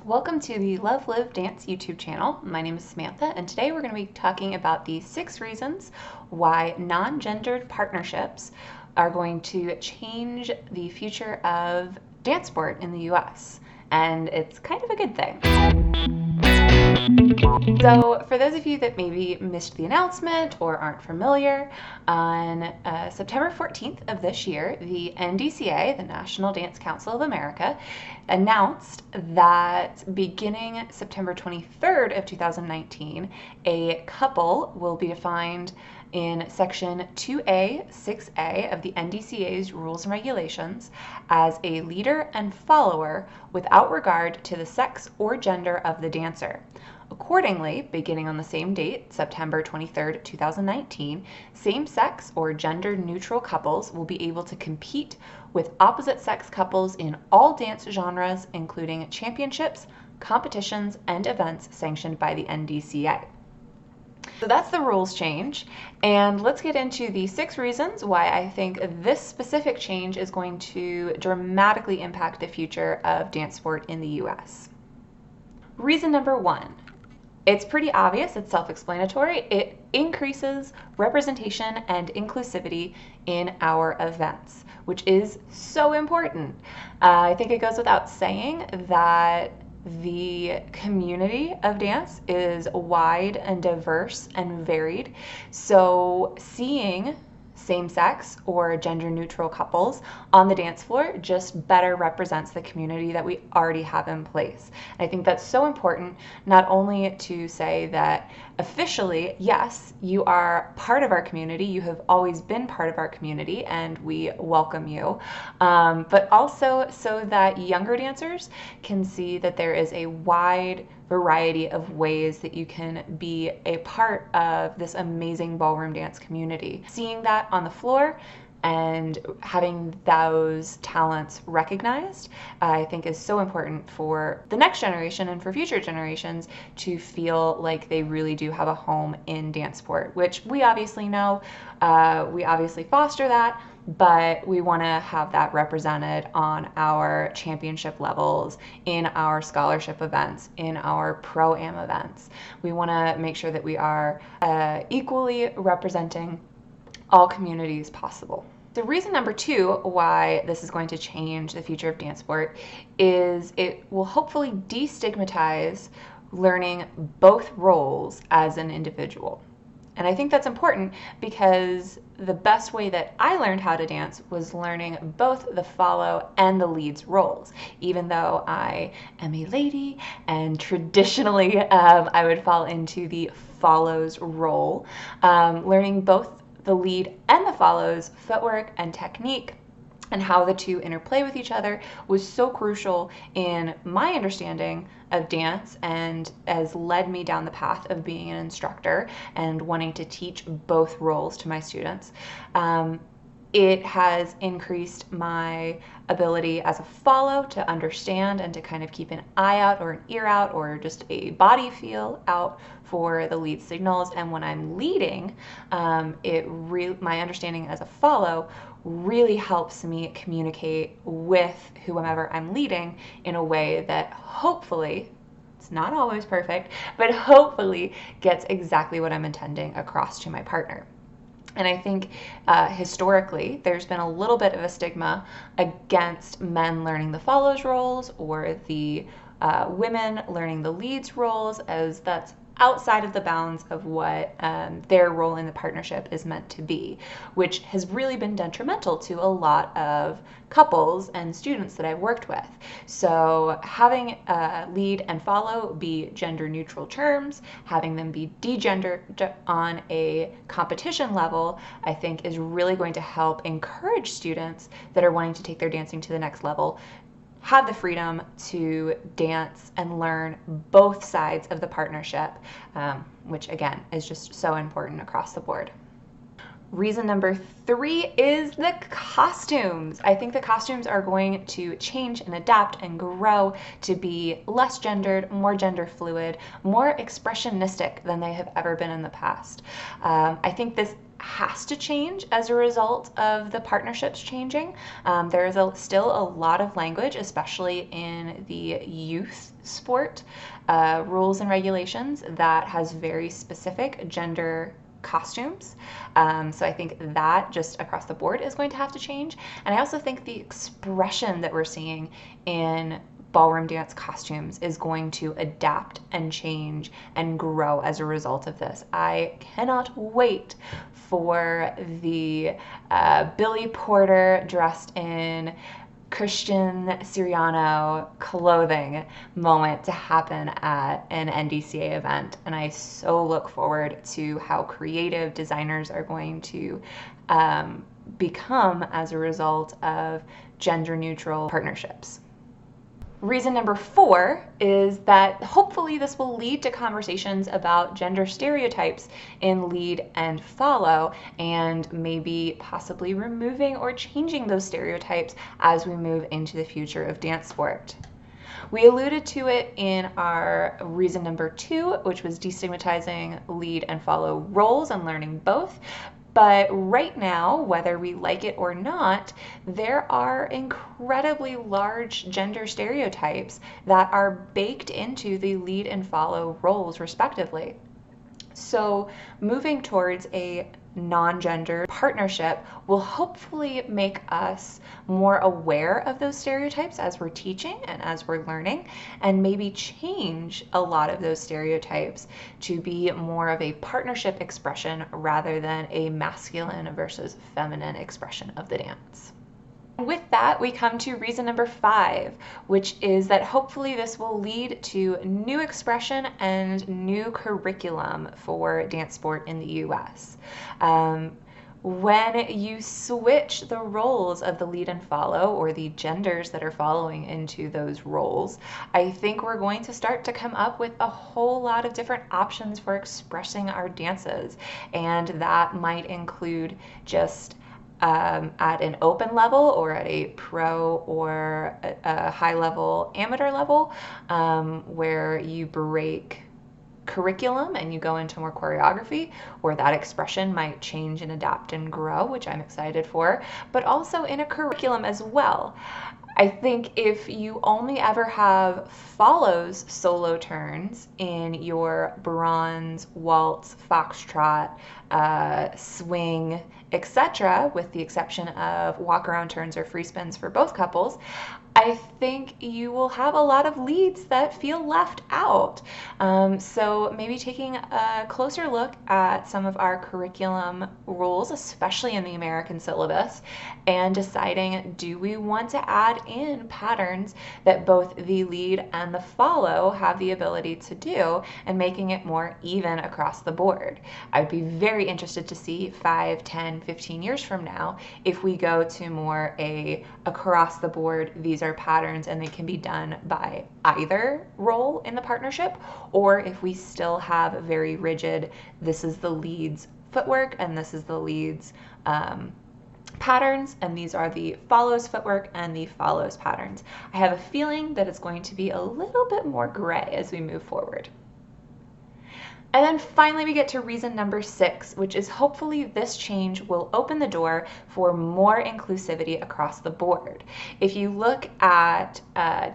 Welcome to the Love Live Dance YouTube channel. My name is Samantha, and today we're going to be talking about the 6 reasons why non-gendered partnerships are going to change the future of dance sport in the US. And it's kind of a good thing. So for those of you that maybe missed the announcement or aren't familiar, on September 14th of this year, the NDCA, the National Dance Council of America, announced that beginning September 23rd of 2019, a couple will be defined in Section 2A, 6A of the NDCA's Rules and Regulations as a leader and follower without regard to the sex or gender of the dancer. Accordingly, beginning on the same date, September 23rd, 2019, same-sex or gender-neutral couples will be able to compete with opposite-sex couples in all dance genres, including championships, competitions, and events sanctioned by the NDCA. So that's the rules change, and let's get into the 6 reasons why I think this specific change is going to dramatically impact the future of dance sport in the US. Reason number 1. It's pretty obvious, it's self-explanatory. It increases representation and inclusivity in our events, which is so important. I think it goes without saying that the community of dance is wide and diverse and varied. So seeing same-sex or gender-neutral couples on the dance floor just better represents the community that we already have in place. And I think that's so important, not only to say that officially, yes, you are part of our community, you have always been part of our community, and we welcome you, but also so that younger dancers can see that there is a wide variety of ways that you can be a part of this amazing ballroom dance community. Seeing that on the floor and having those talents recognized, I think is so important for the next generation and for future generations to feel like they really do have a home in dance sport, which we obviously know, we obviously foster that, but we want to have that represented on our championship levels, in our scholarship events, in our pro-am events. We want to make sure that we are equally representing all communities possible. The reason number 2 why this is going to change the future of dance sport is it will hopefully destigmatize learning both roles as an individual. And I think that's important because the best way that I learned how to dance was learning both the follow and the leads roles. Even though I am a lady and traditionally I would fall into the follows role, learning both the lead and the follows, footwork and technique, and how the two interplay with each other was so crucial in my understanding of dance and has led me down the path of being an instructor and wanting to teach both roles to my students. It has increased my ability as a follow to understand and to kind of keep an eye out or an ear out or just a body feel out for the lead signals. And when I'm leading, my understanding as a follow really helps me communicate with whomever I'm leading in a way that hopefully, it's not always perfect, but hopefully gets exactly what I'm intending across to my partner. And I think historically, there's been a little bit of a stigma against men learning the follows roles or the women learning the leads roles, as that's outside of the bounds of what their role in the partnership is meant to be, which has really been detrimental to a lot of couples and students that I've worked with. So having lead and follow be gender neutral terms, having them be degendered on a competition level, I think is really going to help encourage students that are wanting to take their dancing to the next level have the freedom to dance and learn both sides of the partnership, which again is just so important across the board. Reason number 3 is the costumes. I think the costumes are going to change and adapt and grow to be less gendered, more gender fluid, more expressionistic than they have ever been in the past. I think this has to change as a result of the partnerships changing. There is still a lot of language, especially in the youth sport rules and regulations, that has very specific gender costumes. So I think that just across the board is going to have to change. And I also think the expression that we're seeing in ballroom dance costumes is going to adapt and change and grow as a result of this. I cannot wait for the Billy Porter dressed in Christian Siriano clothing moment to happen at an NDCA event. And I so look forward to how creative designers are going to become as a result of gender neutral partnerships. Reason number 4 is that hopefully this will lead to conversations about gender stereotypes in lead and follow, and maybe possibly removing or changing those stereotypes as we move into the future of dance sport. We alluded to it in our reason number 2, which was destigmatizing lead and follow roles and learning both. But right now, whether we like it or not, there are incredibly large gender stereotypes that are baked into the lead and follow roles, respectively. So moving towards a non-gender partnership will hopefully make us more aware of those stereotypes as we're teaching and as we're learning, and maybe change a lot of those stereotypes to be more of a partnership expression rather than a masculine versus feminine expression of the dance. With that, we come to reason number 5, which is that hopefully this will lead to new expression and new curriculum for dance sport in the US. When you switch the roles of the lead and follow, or the genders that are following into those roles, I think we're going to start to come up with a whole lot of different options for expressing our dances. And that might include just at an open level, or at a pro or a high level amateur level, where you break curriculum and you go into more choreography, where that expression might change and adapt and grow, which I'm excited for, but also in a curriculum as well. I think if you only ever have follows solo turns in your bronze, waltz, foxtrot, swing, etc., with the exception of walk around turns or free spins for both couples, I think you will have a lot of leads that feel left out. So maybe taking a closer look at some of our curriculum rules, especially in the American syllabus, and deciding, do we want to add in patterns that both the lead and the follow have the ability to do, and making it more even across the board. I'd be very interested to see 5, 10, 15 years from now if we go to more across the board, these are patterns and they can be done by either role in the partnership, or if we still have very rigid, this is the lead's footwork and this is the lead's patterns, and these are the follows footwork and the follows patterns. I have a feeling that it's going to be a little bit more gray as we move forward. And then finally we get to reason number 6, which is hopefully this change will open the door for more inclusivity across the board. If you look at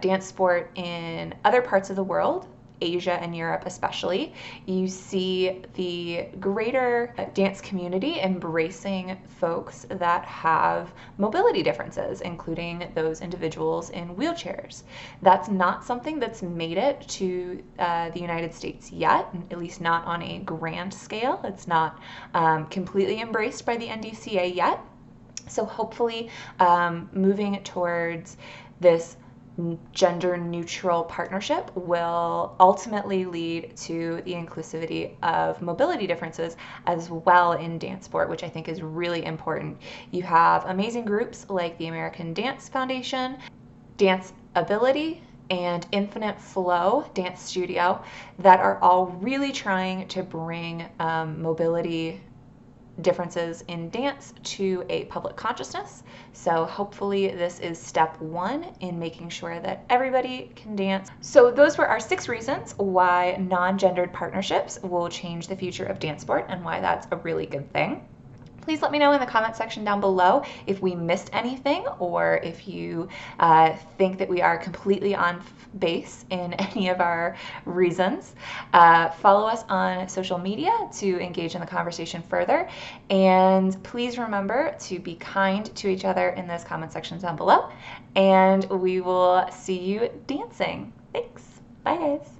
dance sport in other parts of the world, Asia and Europe especially, you see the greater dance community embracing folks that have mobility differences, including those individuals in wheelchairs. That's not something that's made it to the United States yet, at least not on a grand scale. It's not completely embraced by the NDCA yet. So hopefully moving towards this gender neutral partnership will ultimately lead to the inclusivity of mobility differences as well in dance sport, which I think is really important. You have amazing groups like the American Dance Foundation, Dance Ability, and Infinite Flow Dance Studio that are all really trying to bring mobility differences in dance to a public consciousness. So hopefully this is step 1 in making sure that everybody can dance. So those were our 6 reasons why non-gendered partnerships will change the future of dance sport and why that's a really good thing. Please let me know in the comment section down below if we missed anything, or if you think that we are completely on base in any of our reasons. Follow us on social media to engage in the conversation further. And please remember to be kind to each other in those comment sections down below. And we will see you dancing. Thanks. Bye, guys.